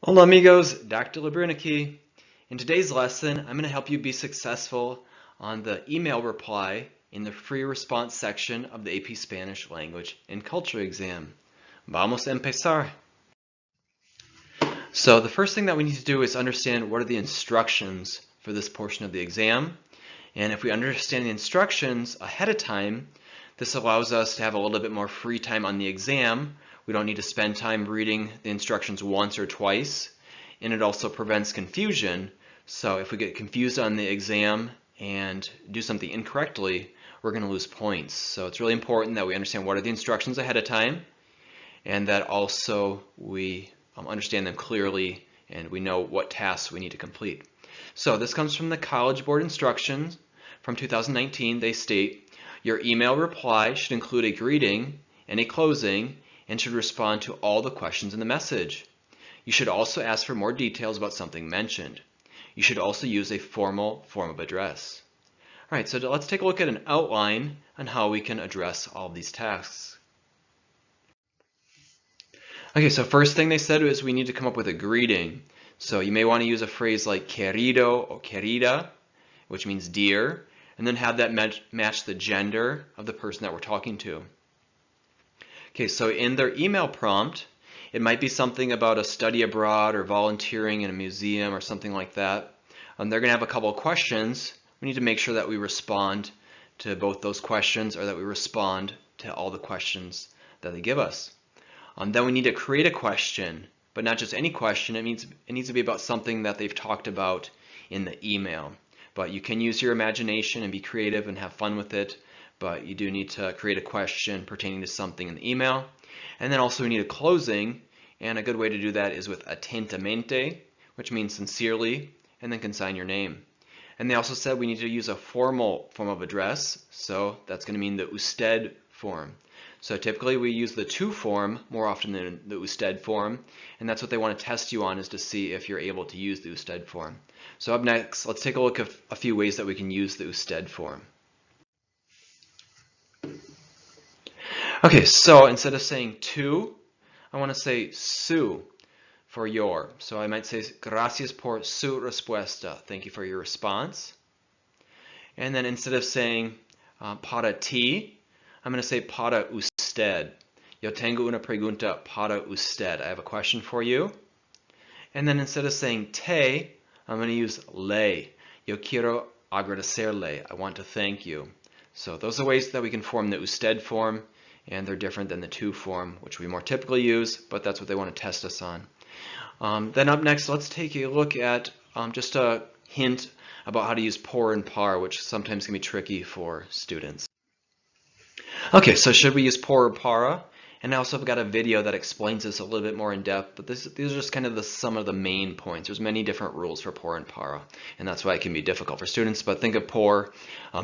Hola amigos, Dr. Labrinicky. In today's lesson, I'm going to help you be successful on the email reply in the free response section of the AP Spanish Language and Culture exam. Vamos a empezar. So the first thing that we need to do is understand what are the instructions for this portion of the exam. And if we understand the instructions ahead of time, this allows us to have a little bit more free time on the exam. We don't need to spend time reading the instructions once or twice. And it also prevents confusion. So if we get confused on the exam and do something incorrectly, we're going to lose points. So it's really important that we understand what are the instructions ahead of time, and that also we understand them clearly and we know what tasks we need to complete. So this comes from the College Board instructions from 2019. They state, your email reply should include a greeting and a closing and should respond to all the questions in the message. You should also ask for more details about something mentioned. You should also use a formal form of address. All right, so let's take a look at an outline on how we can address all of these tasks. Okay, so first thing they said is we need to come up with a greeting. So you may want to use a phrase like querido or querida, which means dear, and then have that match the gender of the person that we're talking to. Okay, so in their email prompt, it might be something about a study abroad or volunteering in a museum or something like that. They're going to have a couple of questions. We need to make sure that we respond to both those questions, or that we respond to all the questions that they give us. Then we need to create a question, but not just any question. It needs to be about something that they've talked about in the email. But you can use your imagination and be creative and have fun with it, but you do need to create a question pertaining to something in the email. And then also we need a closing, and a good way to do that is with atentamente, which means sincerely, and then consign your name. And they also said we need to use a formal form of address, so that's going to mean the usted form. So typically we use the to form more often than the usted form, and that's what they want to test you on, is to see if you're able to use the usted form. So up next, let's take a look at a few ways that we can use the usted form. Okay, so instead of saying to, I want to say su for your. So I might say gracias por su respuesta. Thank you for your response. And then instead of saying para ti, I'm going to say para usted. Yo tengo una pregunta para usted. I have a question for you. And then instead of saying te, I'm going to use le. Yo quiero agradecerle. I want to thank you. So those are ways that we can form the usted form, and they're different than the to form, which we more typically use, but that's what they want to test us on. Then up next, let's take a look at just a hint about how to use por and par, which sometimes can be tricky for students. Okay, so should we use por or para? And I also have got a video that explains this a little bit more in depth, but these are just kind of some of the main points. There's many different rules for por and para, and that's why it can be difficult for students. But think of por,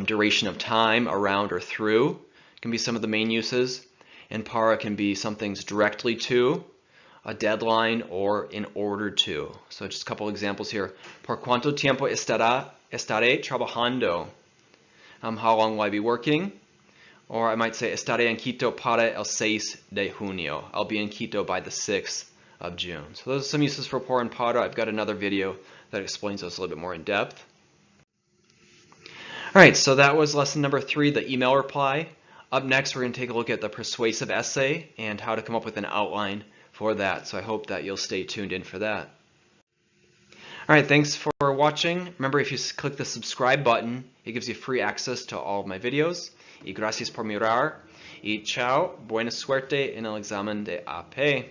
duration of time, around or through, can be some of the main uses. And para can be something's directly to, a deadline, or in order to. So just a couple examples here. Por cuánto tiempo estaré trabajando? How long will I be working? Or I might say, estaré en Quito para el 6 de junio. I'll be in Quito by the 6th of June. So those are some uses for por and para. I've got another video that explains those a little bit more in depth. All right, so that was lesson number 3, the email reply. Up next, we're going to take a look at the persuasive essay and how to come up with an outline for that. So I hope that you'll stay tuned in for that. All right, thanks for watching. Remember, if you click the subscribe button, it gives you free access to all of my videos. Y gracias por mirar. Y chao. Buena suerte en el examen de AP.